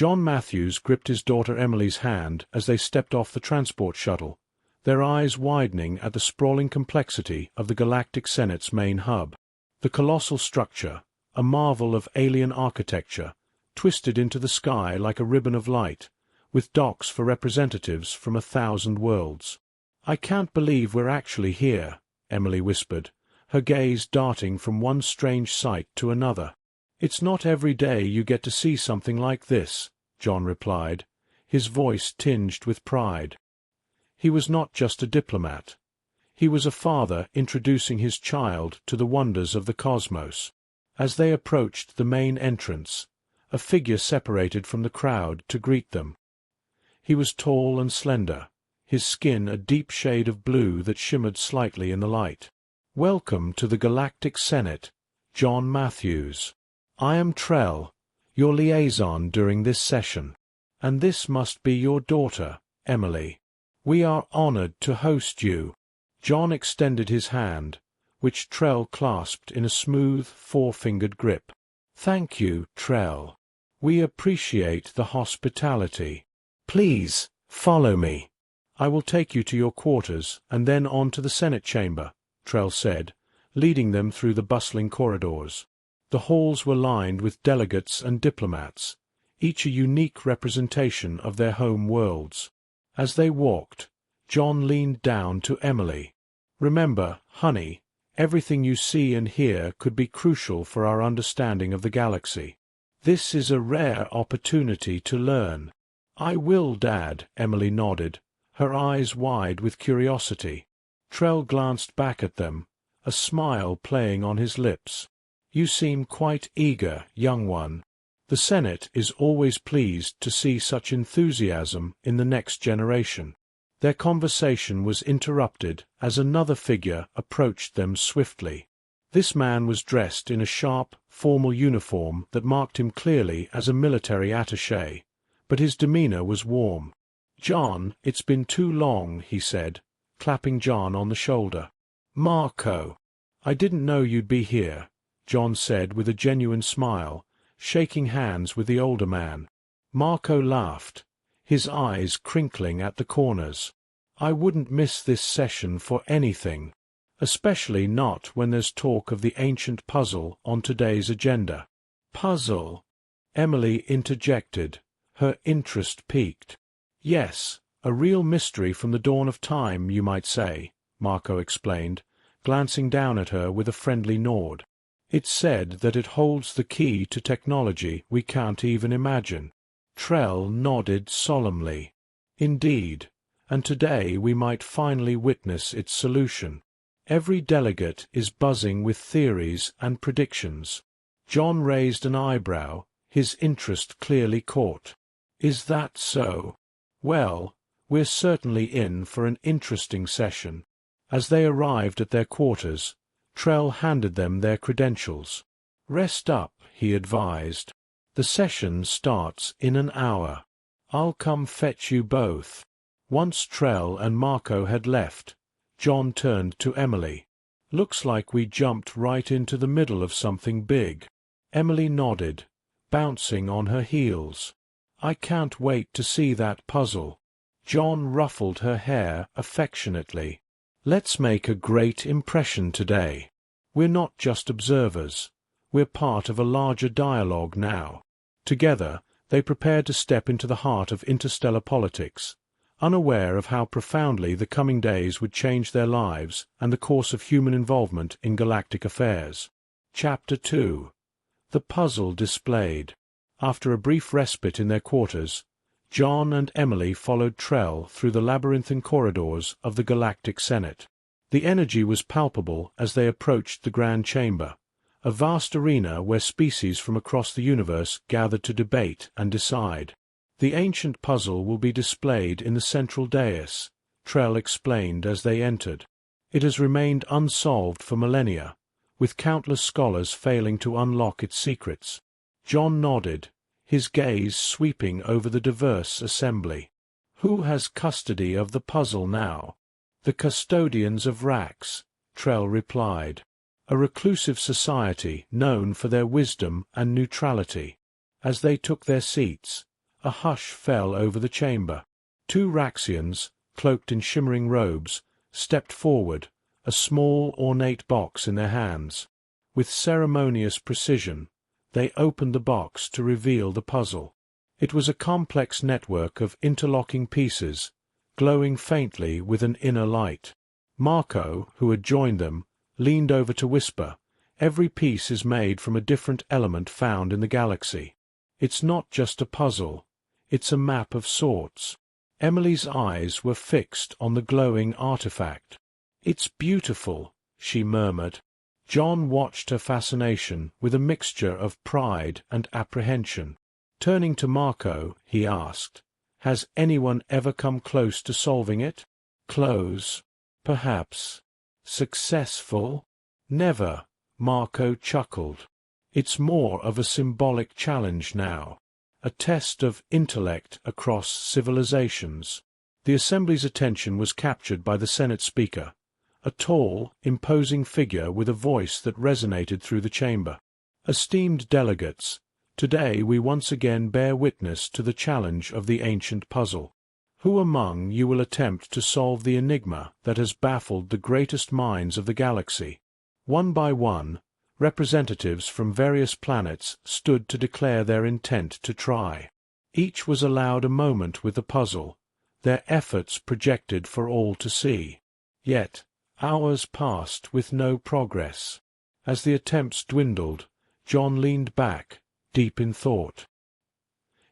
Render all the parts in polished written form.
John Matthews gripped his daughter Emily's hand as they stepped off the transport shuttle, their eyes widening at the sprawling complexity of the Galactic Senate's main hub. The colossal structure, a marvel of alien architecture, twisted into the sky like a ribbon of light, with docks for representatives from 1,000 worlds. "I can't believe we're actually here," Emily whispered, her gaze darting from one strange sight to another. "It's not every day you get to see something like this," John replied, his voice tinged with pride. He was not just a diplomat. He was a father introducing his child to the wonders of the cosmos. As they approached the main entrance, a figure separated from the crowd to greet them. He was tall and slender, his skin a deep shade of blue that shimmered slightly in the light. "Welcome to the Galactic Senate, John Matthews. I am Trell, your liaison during this session, and this must be your daughter, Emily. We are honored to host you." John extended his hand, which Trell clasped in a smooth, four-fingered grip. "Thank you, Trell. We appreciate the hospitality. Please, follow me. I will take you to your quarters and then on to the Senate chamber," Trell said, leading them through the bustling corridors. The halls were lined with delegates and diplomats, each a unique representation of their home worlds. As they walked, John leaned down to Emily. "Remember, honey, everything you see and hear could be crucial for our understanding of the galaxy. This is a rare opportunity to learn." "I will, Dad," Emily nodded, her eyes wide with curiosity. Trell glanced back at them, a smile playing on his lips. "You seem quite eager, young one. The Senate is always pleased to see such enthusiasm in the next generation." Their conversation was interrupted as another figure approached them swiftly. This man was dressed in a sharp, formal uniform that marked him clearly as a military attaché, but his demeanor was warm. "John, it's been too long," he said, clapping John on the shoulder. "Marco, I didn't know you'd be here," John said with a genuine smile, shaking hands with the older man. Marco laughed, his eyes crinkling at the corners. "I wouldn't miss this session for anything, especially not when there's talk of the ancient puzzle on today's agenda." "Puzzle?" Emily interjected, her interest piqued. "Yes, a real mystery from the dawn of time, you might say," Marco explained, glancing down at her with a friendly nod. "It's said that it holds the key to technology we can't even imagine." Trell nodded solemnly. "Indeed, and today we might finally witness its solution. Every delegate is buzzing with theories and predictions." John raised an eyebrow, his interest clearly caught. "Is that so? Well, we're certainly in for an interesting session." As they arrived at their quarters, Trell handed them their credentials. "Rest up," he advised. "The session starts in an hour. I'll come fetch you both." Once Trell and Marco had left, John turned to Emily. "Looks like we jumped right into the middle of something big." Emily nodded, bouncing on her heels. "I can't wait to see that puzzle." John ruffled her hair affectionately. "Let's make a great impression today. We're not just observers. We're part of a larger dialogue now." Together, they prepared to step into the heart of interstellar politics, unaware of how profoundly the coming days would change their lives and the course of human involvement in galactic affairs. Chapter 2. The Puzzle Displayed. After a brief respite in their quarters, John and Emily followed Trell through the labyrinthine corridors of the Galactic Senate. The energy was palpable as they approached the Grand Chamber, a vast arena where species from across the universe gathered to debate and decide. "The ancient puzzle will be displayed in the central dais," Trell explained as they entered. "It has remained unsolved for millennia, with countless scholars failing to unlock its secrets." John nodded, his gaze sweeping over the diverse assembly. "Who has custody of the puzzle now?" "The custodians of Rax," Trell replied, "a reclusive society known for their wisdom and neutrality." As they took their seats, A hush fell over the chamber. Two Raxians, cloaked in shimmering robes, stepped forward, a small ornate box in their hands. With ceremonious precision, they opened the box to reveal the puzzle. It was a complex network of interlocking pieces, glowing faintly with an inner light. Marco, who had joined them, leaned over to whisper, "Every piece is made from a different element found in the galaxy. It's not just a puzzle, it's a map of sorts." Emily's eyes were fixed on the glowing artifact. "It's beautiful," she murmured. John watched her fascination with a mixture of pride and apprehension. Turning to Marco, he asked, "Has anyone ever come close to solving it?" "Close, perhaps. Successful? Never," Marco chuckled. "It's more of a symbolic challenge now. A test of intellect across civilizations." The Assembly's attention was captured by the Senate Speaker, a tall, imposing figure with a voice that resonated through the chamber. "Esteemed delegates, today we once again bear witness to the challenge of the ancient puzzle. Who among you will attempt to solve the enigma that has baffled the greatest minds of the galaxy?" One by one, representatives from various planets stood to declare their intent to try. Each was allowed a moment with the puzzle, their efforts projected for all to see. Yet, hours passed with no progress. As the attempts dwindled, John leaned back, deep in thought.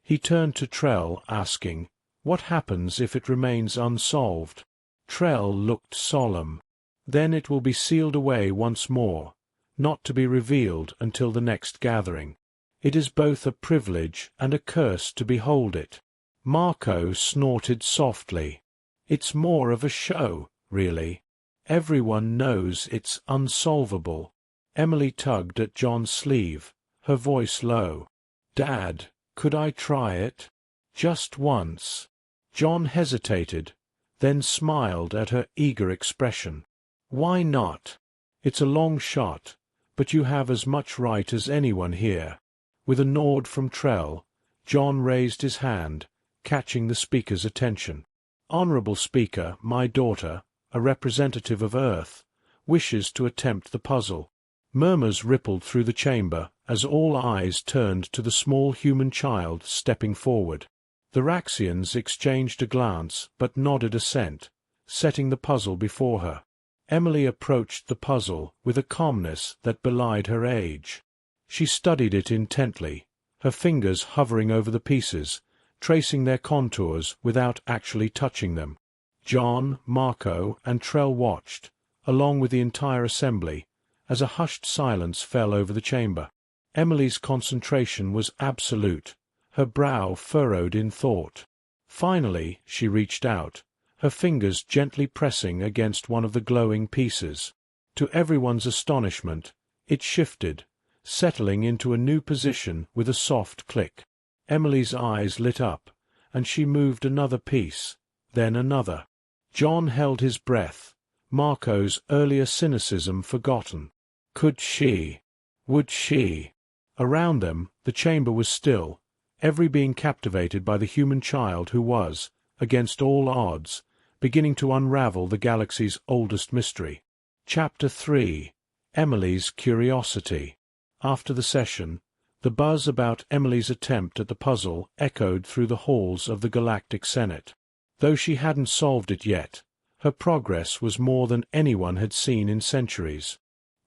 He turned to Trell, asking, "What happens if it remains unsolved?" Trell looked solemn. "Then it will be sealed away once more, not to be revealed until the next gathering. It is both a privilege and a curse to behold it." Marco snorted softly. "It's more of a show, really. Everyone knows it's unsolvable." Emily tugged at John's sleeve, her voice low. "Dad, could I try it? Just once?" John hesitated, then smiled at her eager expression. "Why not? It's a long shot, but you have as much right as anyone here." With a nod from Trell, John raised his hand, catching the speaker's attention. "Honorable Speaker, my daughter, a representative of Earth, wishes to attempt the puzzle." Murmurs rippled through the chamber as all eyes turned to the small human child stepping forward. The Raxians exchanged a glance but nodded assent, setting the puzzle before her. Emily approached the puzzle with a calmness that belied her age. She studied it intently, her fingers hovering over the pieces, tracing their contours without actually touching them. John, Marco, and Trell watched, along with the entire assembly, as a hushed silence fell over the chamber. Emily's concentration was absolute, her brow furrowed in thought. Finally she reached out, her fingers gently pressing against one of the glowing pieces. To everyone's astonishment, it shifted, settling into a new position with a soft click. Emily's eyes lit up, and she moved another piece, then another. John held his breath, Marco's earlier cynicism forgotten. Could she? Would she? Around them, the chamber was still, every being captivated by the human child who was, against all odds, beginning to unravel the galaxy's oldest mystery. Chapter 3. Emily's Curiosity. After the session, the buzz about Emily's attempt at the puzzle echoed through the halls of the Galactic Senate. Though she hadn't solved it yet, her progress was more than anyone had seen in centuries.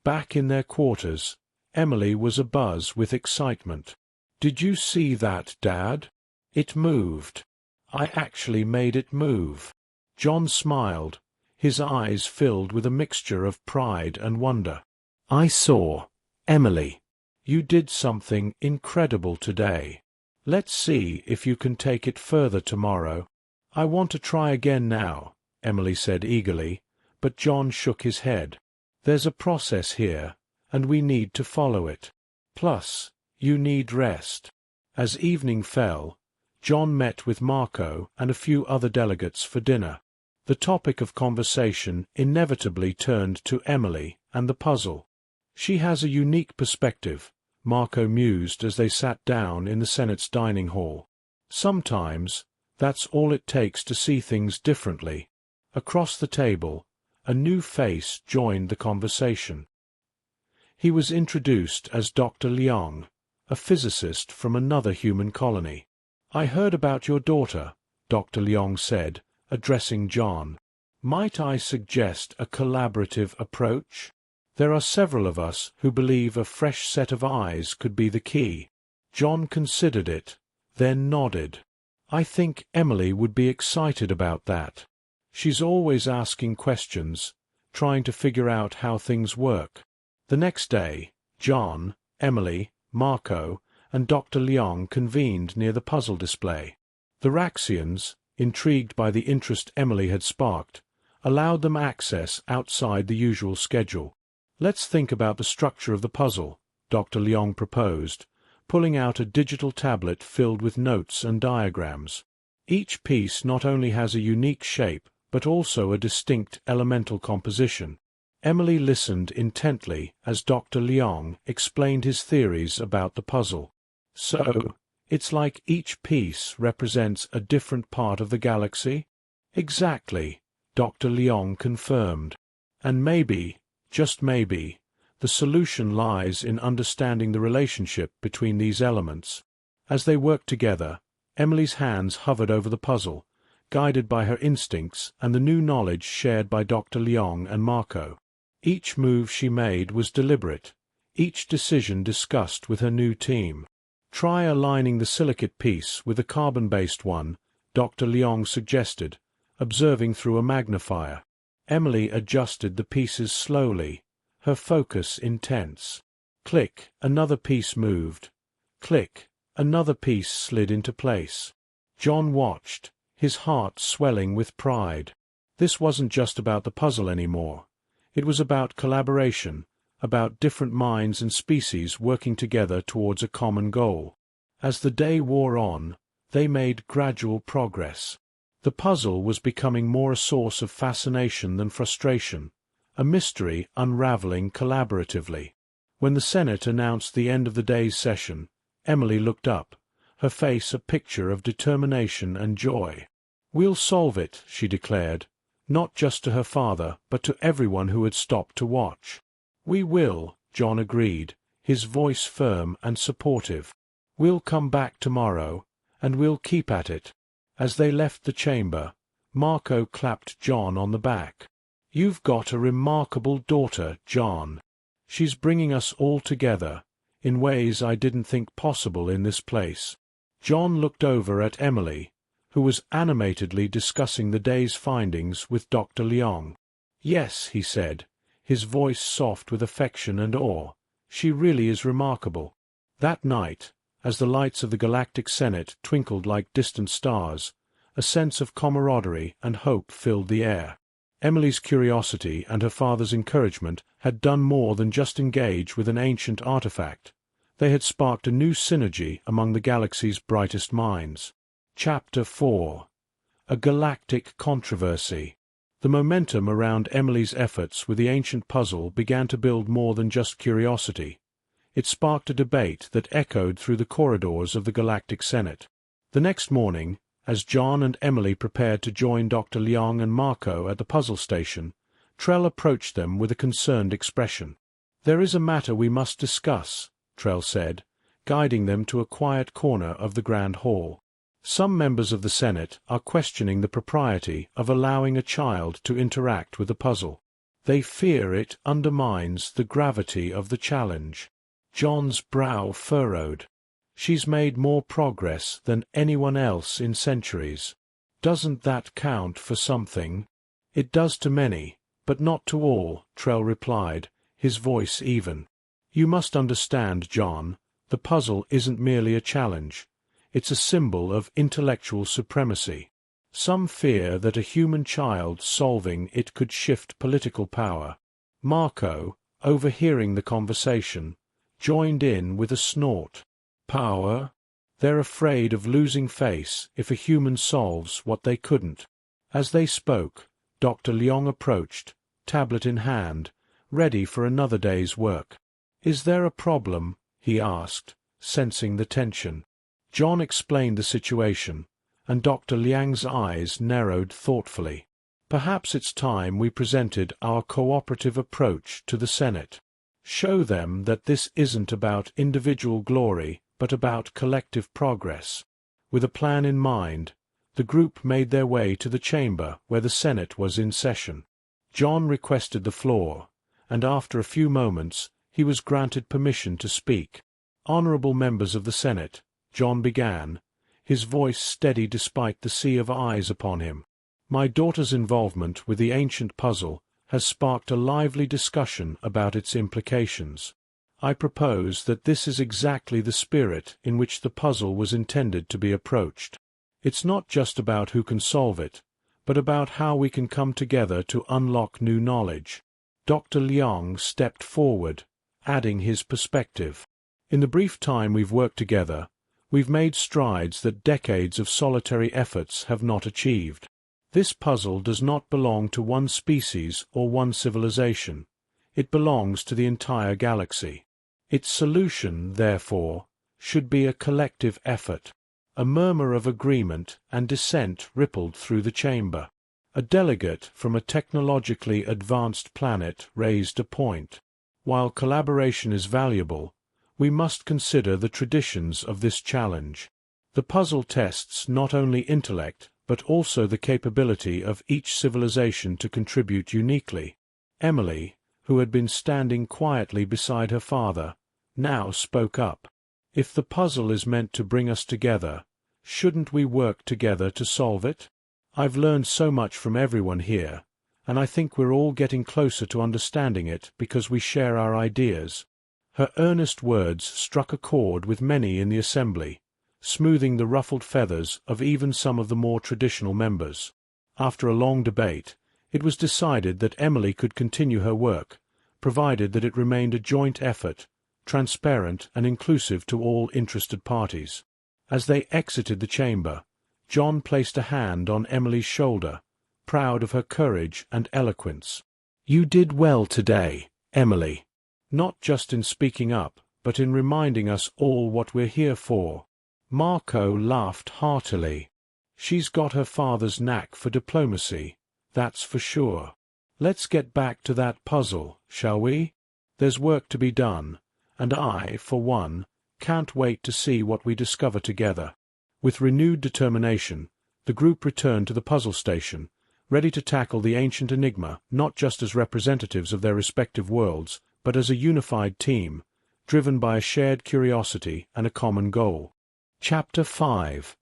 Back in their quarters, Emily was abuzz with excitement. "Did you see that, Dad? It moved. I actually made it move." John smiled, his eyes filled with a mixture of pride and wonder. "I saw. Emily, you did something incredible today. Let's see if you can take it further tomorrow." "I want to try again now," Emily said eagerly, but John shook his head. "There's a process here, and we need to follow it. Plus, you need rest." As evening fell, John met with Marco and a few other delegates for dinner. The topic of conversation inevitably turned to Emily and the puzzle. "She has a unique perspective," Marco mused as they sat down in the Senate's dining hall. Sometimes, that's all it takes to see things differently. Across the table, a new face joined the conversation. He was introduced as Dr. Liang, a physicist from another human colony. "I heard about your daughter," Dr. Liang said, addressing John. "Might I suggest a collaborative approach? There are several of us who believe a fresh set of eyes could be the key." John considered it, then nodded. "I think Emily would be excited about that. She's always asking questions, trying to figure out how things work." The next day, John, Emily, Marco, and Dr. Liang convened near the puzzle display. The Raxians, intrigued by the interest Emily had sparked, allowed them access outside the usual schedule. "Let's think about the structure of the puzzle," Dr. Liang proposed, pulling out a digital tablet filled with notes and diagrams. "Each piece not only has a unique shape, but also a distinct elemental composition." Emily listened intently as Dr. Liang explained his theories about the puzzle. "So, it's like each piece represents a different part of the galaxy?" "Exactly," Dr. Liang confirmed. "And maybe, just maybe, the solution lies in understanding the relationship between these elements." As they worked together, Emily's hands hovered over the puzzle, guided by her instincts and the new knowledge shared by Dr. Liang and Marco. Each move she made was deliberate, each decision discussed with her new team. "Try aligning the silicate piece with a carbon-based one," Dr. Liang suggested, observing through a magnifier. Emily adjusted the pieces slowly, her focus intense. Click, another piece moved. Click, another piece slid into place. John watched, his heart swelling with pride. This wasn't just about the puzzle anymore. It was about collaboration, about different minds and species working together towards a common goal. As the day wore on, they made gradual progress. The puzzle was becoming more a source of fascination than frustration, a mystery unraveling collaboratively. When the Senate announced the end of the day's session, Emily looked up, her face a picture of determination and joy. "We'll solve it," she declared, not just to her father, but to everyone who had stopped to watch. "We will," John agreed, his voice firm and supportive. "We'll come back tomorrow, and we'll keep at it." As they left the chamber, Marco clapped John on the back. "You've got a remarkable daughter, John. She's bringing us all together, in ways I didn't think possible in this place." John looked over at Emily, who was animatedly discussing the day's findings with Dr. Liang. "Yes," he said, his voice soft with affection and awe, "she really is remarkable." That night, as the lights of the Galactic Senate twinkled like distant stars, a sense of camaraderie and hope filled the air. Emily's curiosity and her father's encouragement had done more than just engage with an ancient artifact. They had sparked a new synergy among the galaxy's brightest minds. Chapter 4. A Galactic Controversy. The momentum around Emily's efforts with the ancient puzzle began to build more than just curiosity. It sparked a debate that echoed through the corridors of the Galactic Senate. The next morning, as John and Emily prepared to join Dr. Liang and Marco at the puzzle station, Trell approached them with a concerned expression. "There is a matter we must discuss," Trell said, guiding them to a quiet corner of the Grand Hall. "Some members of the Senate are questioning the propriety of allowing a child to interact with the puzzle. They fear it undermines the gravity of the challenge." John's brow furrowed. "She's made more progress than anyone else in centuries. Doesn't that count for something?" "It does to many, but not to all," Trell replied, his voice even. "You must understand, John, the puzzle isn't merely a challenge. It's a symbol of intellectual supremacy. Some fear that a human child solving it could shift political power." Marco, overhearing the conversation, joined in with a snort. "Power? They're afraid of losing face if a human solves what they couldn't." As they spoke, Dr. Liang approached, tablet in hand, ready for another day's work. "Is there a problem?" he asked, sensing the tension. John explained the situation, and Dr. Liang's eyes narrowed thoughtfully. Perhaps it's time we presented our cooperative approach to the Senate. Show them that this isn't about individual glory, but about collective progress. With a plan in mind, the group made their way to the chamber where the Senate was in session. John requested the floor, and after a few moments he was granted permission to speak. "Honorable members of the Senate," John began, his voice steady despite the sea of eyes upon him. "My daughter's involvement with the ancient puzzle has sparked a lively discussion about its implications. I propose that this is exactly the spirit in which the puzzle was intended to be approached. It's not just about who can solve it, but about how we can come together to unlock new knowledge." Dr. Liang stepped forward, adding his perspective. "In the brief time we've worked together, we've made strides that decades of solitary efforts have not achieved. This puzzle does not belong to one species or one civilization. It belongs to the entire galaxy. Its solution, therefore, should be a collective effort." A murmur of agreement and dissent rippled through the chamber. A delegate from a technologically advanced planet raised a point. "While collaboration is valuable, we must consider the traditions of this challenge. The puzzle tests not only intellect, but also the capability of each civilization to contribute uniquely." Emily, who had been standing quietly beside her father, now spoke up. "If the puzzle is meant to bring us together, shouldn't we work together to solve it? I've learned so much from everyone here, and I think we're all getting closer to understanding it because we share our ideas." Her earnest words struck a chord with many in the assembly, smoothing the ruffled feathers of even some of the more traditional members. After a long debate, it was decided that Emily could continue her work, provided that it remained a joint effort, transparent and inclusive to all interested parties. As they exited the chamber, John placed a hand on Emily's shoulder, proud of her courage and eloquence. "You did well today, Emily. Not just in speaking up, but in reminding us all what we're here for." Marco laughed heartily. "She's got her father's knack for diplomacy, that's for sure. Let's get back to that puzzle, shall we? There's work to be done, and I, for one, can't wait to see what we discover together." With renewed determination, the group returned to the puzzle station, ready to tackle the ancient enigma not just as representatives of their respective worlds, but as a unified team, driven by a shared curiosity and a common goal. Chapter 5.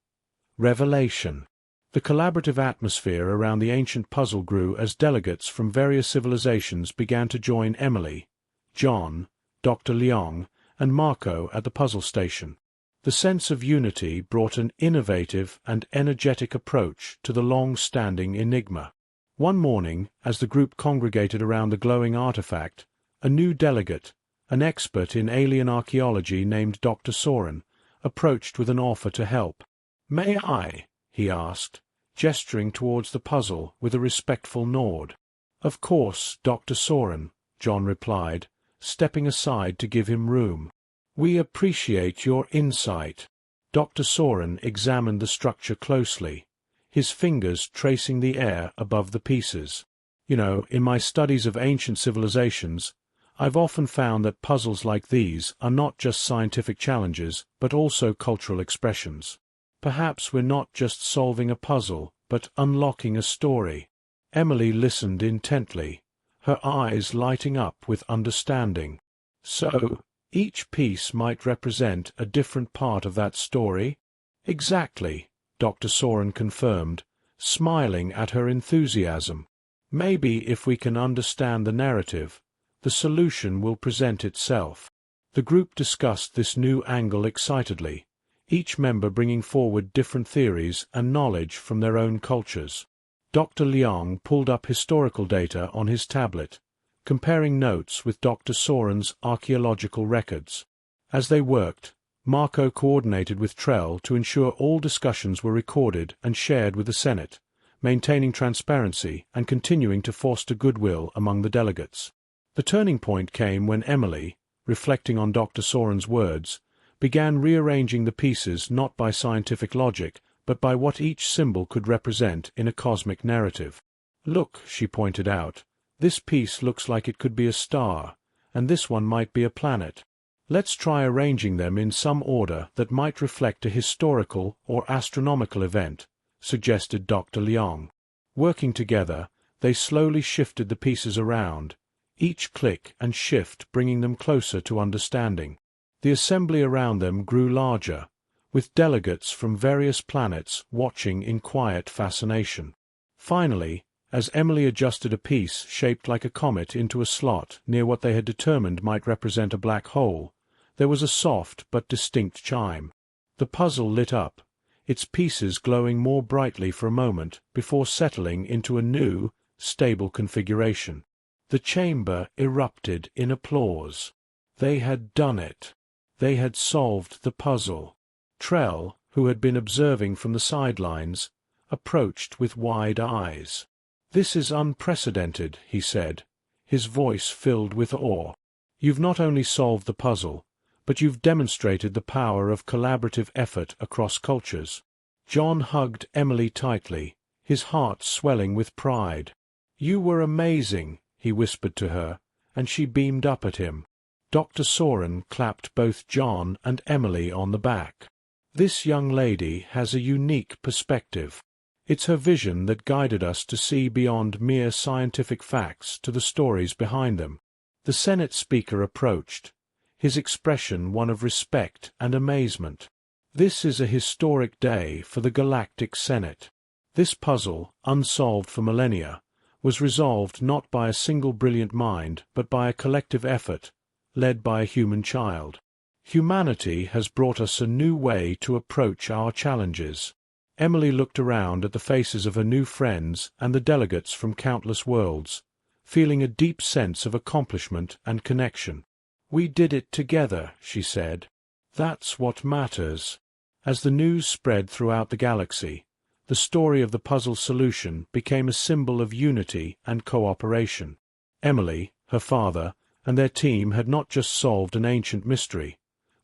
Revelation. The collaborative atmosphere around the ancient puzzle grew as delegates from various civilizations began to join Emily, John, Dr. Liang, and Marco at the puzzle station. The sense of unity brought an innovative and energetic approach to the long-standing enigma. One morning, as the group congregated around the glowing artifact, a new delegate, an expert in alien archaeology named Dr. Soren, approached with an offer to help. "May I?" he asked, gesturing towards the puzzle with a respectful nod. "Of course, Dr. Soren," John replied, stepping aside to give him room. "We appreciate your insight." Dr. Soren examined the structure closely, his fingers tracing the air above the pieces. In my studies of ancient civilizations, I've often found that puzzles like these are not just scientific challenges, but also cultural expressions. Perhaps we're not just solving a puzzle, but unlocking a story." Emily listened intently, her eyes lighting up with understanding. "So, each piece might represent a different part of that story?" "Exactly," Dr. Soren confirmed, smiling at her enthusiasm. "Maybe if we can understand the narrative, the solution will present itself." The group discussed this new angle excitedly, each member bringing forward different theories and knowledge from their own cultures. Dr. Liang pulled up historical data on his tablet, comparing notes with Dr. Soren's archaeological records. As they worked, Marco coordinated with Trell to ensure all discussions were recorded and shared with the Senate, maintaining transparency and continuing to foster goodwill among the delegates. The turning point came when Emily, reflecting on Dr. Soren's words, began rearranging the pieces not by scientific logic, but by what each symbol could represent in a cosmic narrative. "Look," she pointed out, "this piece looks like it could be a star, and this one might be a planet. Let's try arranging them in some order that might reflect a historical or astronomical event," suggested Dr. Liang. Working together, they slowly shifted the pieces around, each click and shift bringing them closer to understanding. The assembly around them grew larger, with delegates from various planets watching in quiet fascination. Finally, as Emily adjusted a piece shaped like a comet into a slot near what they had determined might represent a black hole, there was a soft but distinct chime. The puzzle lit up, its pieces glowing more brightly for a moment before settling into a new, stable configuration. The chamber erupted in applause. They had done it. They had solved the puzzle. Trell, who had been observing from the sidelines, approached with wide eyes. "This is unprecedented," he said, his voice filled with awe. "You've not only solved the puzzle, but you've demonstrated the power of collaborative effort across cultures." John hugged Emily tightly, his heart swelling with pride. "You were amazing," he whispered to her, and she beamed up at him. Dr. Soren clapped both John and Emily on the back. "This young lady has a unique perspective. It's her vision that guided us to see beyond mere scientific facts to the stories behind them." The Senate speaker approached, his expression one of respect and amazement. "This is a historic day for the Galactic Senate. This puzzle, unsolved for millennia, was resolved not by a single brilliant mind but by a collective effort, led by a human child. Humanity has brought us a new way to approach our challenges." Emily looked around at the faces of her new friends and the delegates from countless worlds, feeling a deep sense of accomplishment and connection. "We did it together," she said. "That's what matters." As the news spread throughout the galaxy, the story of the puzzle solution became a symbol of unity and cooperation. Emily, her father, and their team had not just solved an ancient mystery.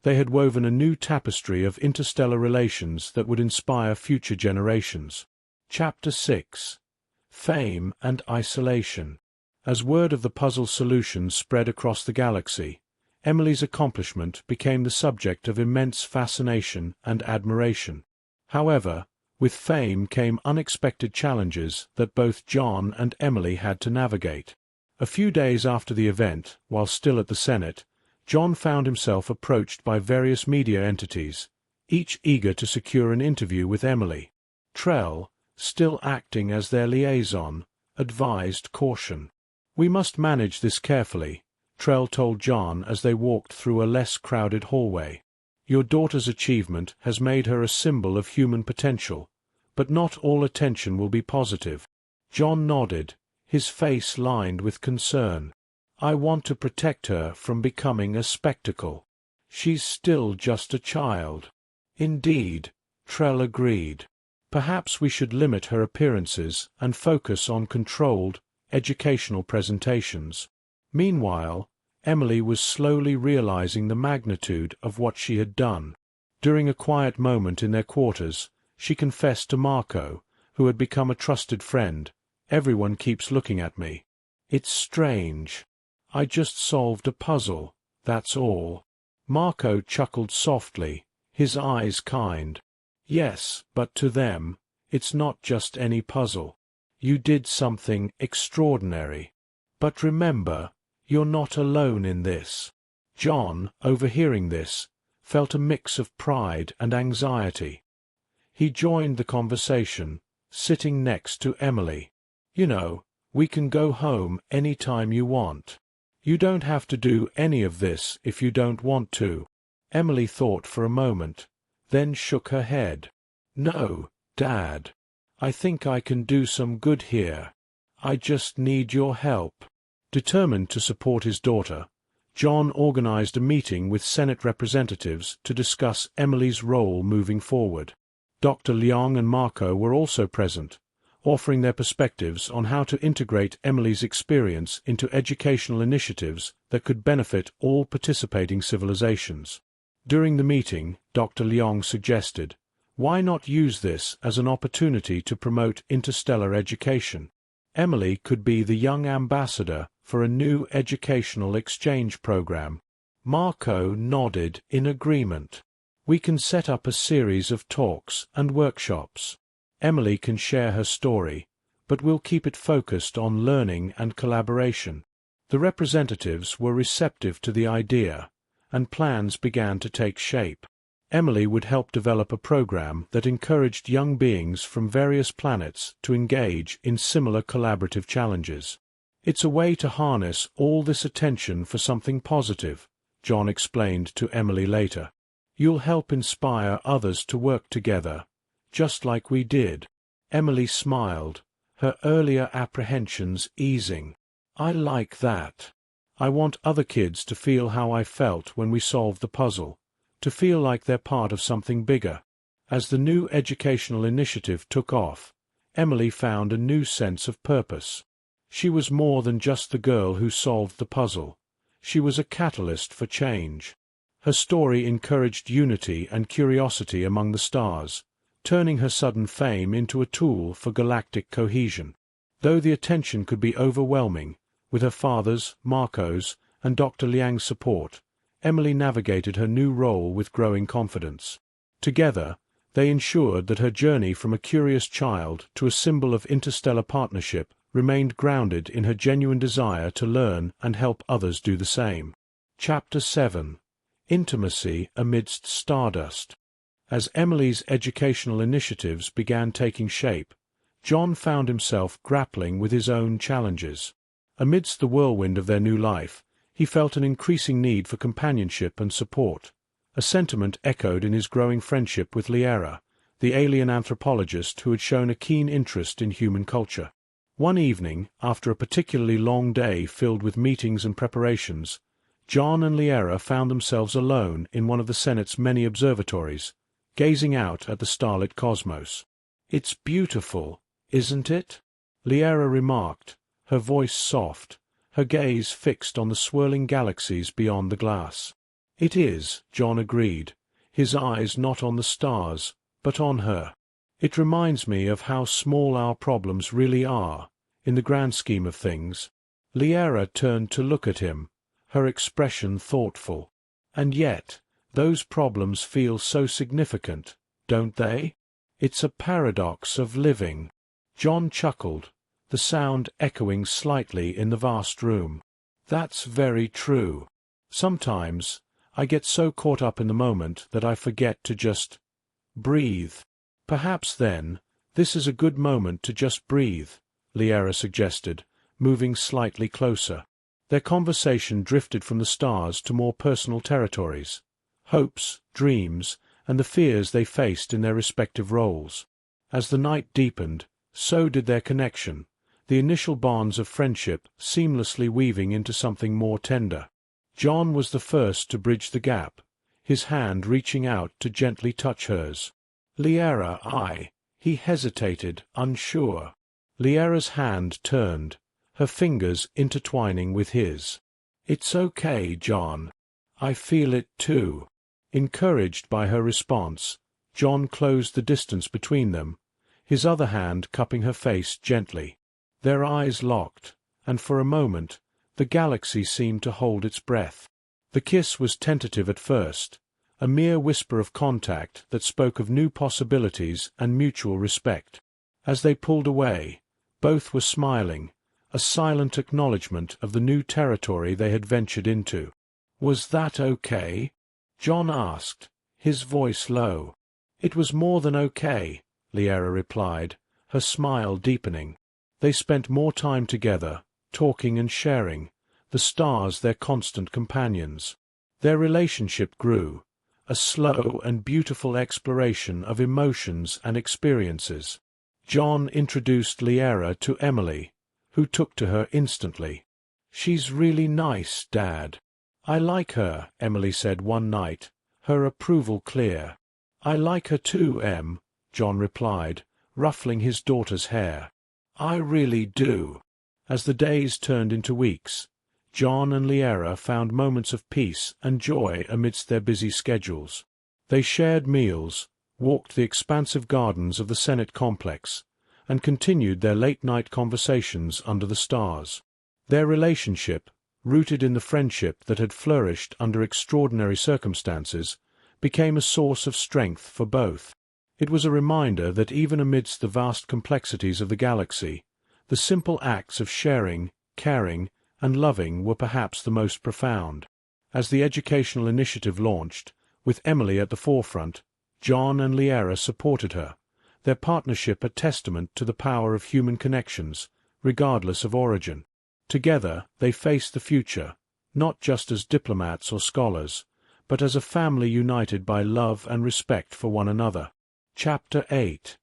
They had woven a new tapestry of interstellar relations that would inspire future generations. Chapter 6. Fame and Isolation. As word of the puzzle solution spread across the galaxy, Emily's accomplishment became the subject of immense fascination and admiration. However, with fame came unexpected challenges that both John and Emily had to navigate. A few days after the event, while still at the Senate, John found himself approached by various media entities, each eager to secure an interview with Emily. Trell, still acting as their liaison, advised caution. "We must manage this carefully," Trell told John as they walked through a less crowded hallway. "Your daughter's achievement has made her a symbol of human potential, but not all attention will be positive." John nodded, his face lined with concern. "I want to protect her from becoming a spectacle. She's still just a child." "Indeed," Trell agreed. "Perhaps we should limit her appearances and focus on controlled, educational presentations." Meanwhile, Emily was slowly realizing the magnitude of what she had done. During a quiet moment in their quarters, she confessed to Marco, who had become a trusted friend, "Everyone keeps looking at me. It's strange. I just solved a puzzle, that's all." Marco chuckled softly, his eyes kind. "Yes, but to them, it's not just any puzzle. You did something extraordinary. But remember, you're not alone in this." John, overhearing this, felt a mix of pride and anxiety. He joined the conversation, sitting next to Emily. "You know, we can go home any time you want. You don't have to do any of this if you don't want to." Emily thought for a moment, then shook her head. "No, Dad. I think I can do some good here. I just need your help." Determined to support his daughter, John organized a meeting with Senate representatives to discuss Emily's role moving forward. Dr. Liang and Marco were also present, offering their perspectives on how to integrate Emily's experience into educational initiatives that could benefit all participating civilizations. During the meeting, Dr. Leong suggested, "Why not use this as an opportunity to promote interstellar education? Emily could be the young ambassador for a new educational exchange program." Marco nodded in agreement. "We can set up a series of talks and workshops. Emily can share her story, but we'll keep it focused on learning and collaboration." The representatives were receptive to the idea, and plans began to take shape. Emily would help develop a program that encouraged young beings from various planets to engage in similar collaborative challenges. "It's a way to harness all this attention for something positive," John explained to Emily later. "You'll help inspire others to work together, just like we did." Emily smiled, her earlier apprehensions easing. "I like that. I want other kids to feel how I felt when we solved the puzzle, to feel like they're part of something bigger." As the new educational initiative took off, Emily found a new sense of purpose. She was more than just the girl who solved the puzzle. She was a catalyst for change. Her story encouraged unity and curiosity among the stars, turning her sudden fame into a tool for galactic cohesion. Though the attention could be overwhelming, with her father's, Marco's, and Dr. Liang's support, Emily navigated her new role with growing confidence. Together, they ensured that her journey from a curious child to a symbol of interstellar partnership remained grounded in her genuine desire to learn and help others do the same. Chapter 7. Intimacy Amidst Stardust. As Emily's educational initiatives began taking shape, John found himself grappling with his own challenges. Amidst the whirlwind of their new life, he felt an increasing need for companionship and support, a sentiment echoed in his growing friendship with Liera, the alien anthropologist who had shown a keen interest in human culture. One evening, after a particularly long day filled with meetings and preparations, John and Liera found themselves alone in one of the Senate's many observatories, gazing out at the starlit cosmos. "It's beautiful, isn't it?" Liera remarked, her voice soft, her gaze fixed on the swirling galaxies beyond the glass. "It is," John agreed, his eyes not on the stars, but on her. "It reminds me of how small our problems really are, in the grand scheme of things." Liera turned to look at him, her expression thoughtful. "And yet, those problems feel so significant, don't they? It's a paradox of living." John chuckled, the sound echoing slightly in the vast room. "That's very true. Sometimes I get so caught up in the moment that I forget to just breathe." "Perhaps, then, this is a good moment to just breathe," Liera suggested, moving slightly closer. Their conversation drifted from the stars to more personal territories, hopes, dreams, and the fears they faced in their respective roles. As the night deepened, so did their connection, the initial bonds of friendship seamlessly weaving into something more tender. John was the first to bridge the gap, his hand reaching out to gently touch hers. "Liera, he hesitated, unsure. Liera's hand turned, her fingers intertwining with his. "It's okay, John. I feel it too." Encouraged by her response, John closed the distance between them, his other hand cupping her face gently. Their eyes locked, and for a moment the galaxy seemed to hold its breath. The kiss was tentative at first, a mere whisper of contact that spoke of new possibilities and mutual respect. As they pulled away, both were smiling, a silent acknowledgment of the new territory they had ventured into. "Was that okay?" John asked, his voice low. "It was more than okay," Liera replied, her smile deepening. They spent more time together, talking and sharing, the stars their constant companions. Their relationship grew, a slow and beautiful exploration of emotions and experiences. John introduced Liera to Emily, who took to her instantly. "She's really nice, Dad." "I like her," Emily said one night, her approval clear. "I like her too, Em," John replied, ruffling his daughter's hair. "I really do." As the days turned into weeks, John and Liera found moments of peace and joy amidst their busy schedules. They shared meals, walked the expansive gardens of the Senate complex, and continued their late-night conversations under the stars. Their relationship, rooted in the friendship that had flourished under extraordinary circumstances, became a source of strength for both. It was a reminder that even amidst the vast complexities of the galaxy, the simple acts of sharing, caring, and loving were perhaps the most profound. As the educational initiative launched, with Emily at the forefront, John and Liera supported her, their partnership a testament to the power of human connections, regardless of origin. Together, they faced the future, not just as diplomats or scholars, but as a family united by love and respect for one another. Chapter 8.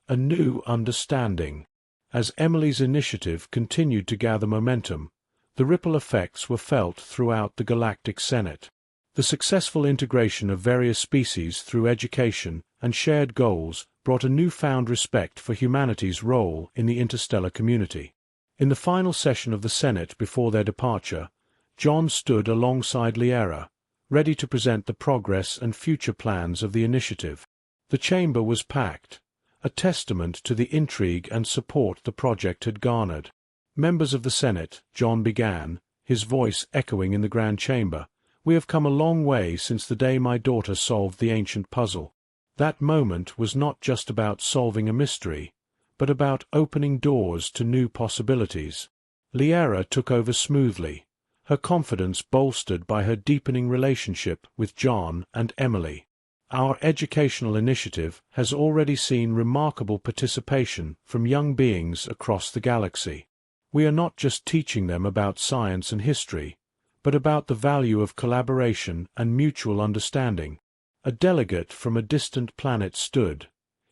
A New Understanding. As Emily's initiative continued to gather momentum, the ripple effects were felt throughout the Galactic Senate. The successful integration of various species through education and shared goals brought a newfound respect for humanity's role in the interstellar community. In the final session of the Senate before their departure, John stood alongside Liera, ready to present the progress and future plans of the initiative. The chamber was packed, a testament to the intrigue and support the project had garnered. Members of the Senate, John began, his voice echoing in the grand chamber, "We have come a long way since the day my daughter solved the ancient puzzle." That moment was not just about solving a mystery, but about opening doors to new possibilities. Liera took over smoothly, her confidence bolstered by her deepening relationship with John and Emily. Our educational initiative has already seen remarkable participation from young beings across the galaxy. We are not just teaching them about science and history, but about the value of collaboration and mutual understanding. A delegate from a distant planet stood,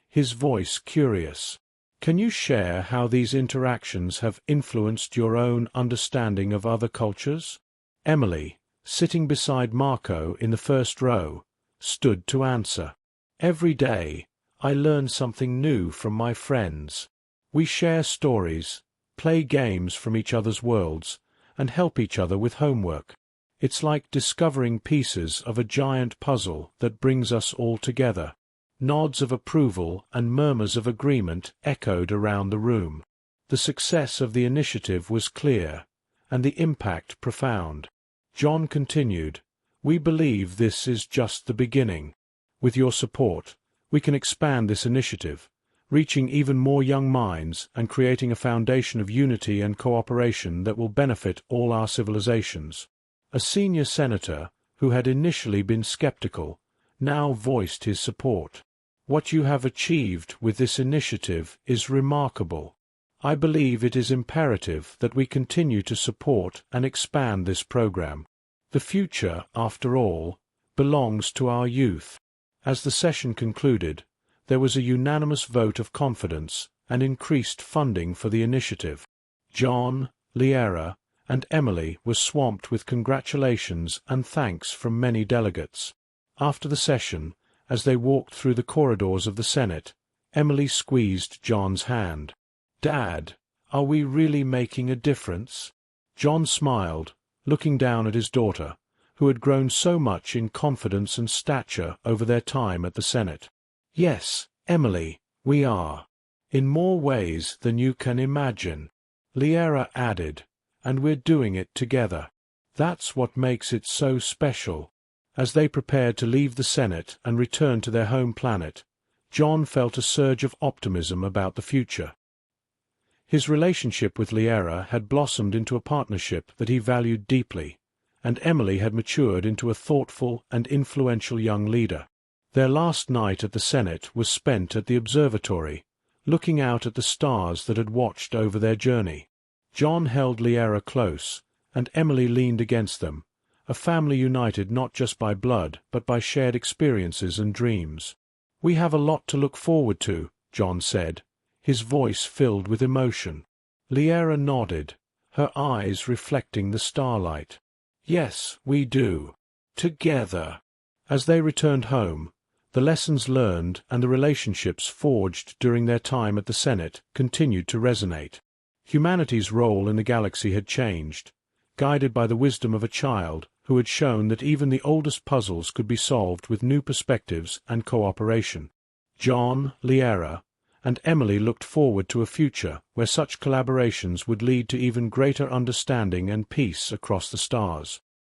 his voice curious. "Can you share how these interactions have influenced your own understanding of other cultures?" Emily, sitting beside Marco in the first row, stood to answer. "Every day, I learn something new from my friends. We share stories, play games from each other's worlds, and help each other with homework. It's like discovering pieces of a giant puzzle that brings us all together." Nods of approval and murmurs of agreement echoed around the room. The success of the initiative was clear, and the impact profound. John continued, "We believe this is just the beginning. With your support, we can expand this initiative, reaching even more young minds and creating a foundation of unity and cooperation that will benefit all our civilizations." A senior senator, who had initially been skeptical, now voiced his support. "What you have achieved with this initiative is remarkable. I believe it is imperative that we continue to support and expand this program. The future, after all, belongs to our youth." As the session concluded, there was a unanimous vote of confidence and increased funding for the initiative. John, Liera, and Emily were swamped with congratulations and thanks from many delegates. After the session, as they walked through the corridors of the Senate, Emily squeezed John's hand. "Dad, are we really making a difference?" John smiled, looking down at his daughter, who had grown so much in confidence and stature over their time at the Senate. "Yes, Emily, we are. In more ways than you can imagine," Liera added, "and we're doing it together. That's what makes it so special." As they prepared to leave the Senate and return to their home planet, John felt a surge of optimism about the future. His relationship with Liera had blossomed into a partnership that he valued deeply, and Emily had matured into a thoughtful and influential young leader. Their last night at the Senate was spent at the observatory, looking out at the stars that had watched over their journey. John held Liera close, and Emily leaned against them, a family united not just by blood but by shared experiences and dreams. "We have a lot to look forward to," John said, his voice filled with emotion. Liera nodded, her eyes reflecting the starlight. "Yes, we do. Together." As they returned home, the lessons learned and the relationships forged during their time at the Senate continued to resonate. Humanity's role in the galaxy had changed, guided by the wisdom of a child who had shown that even the oldest puzzles could be solved with new perspectives and cooperation. John, Liera, and Emily looked forward to a future where such collaborations would lead to even greater understanding and peace across the stars.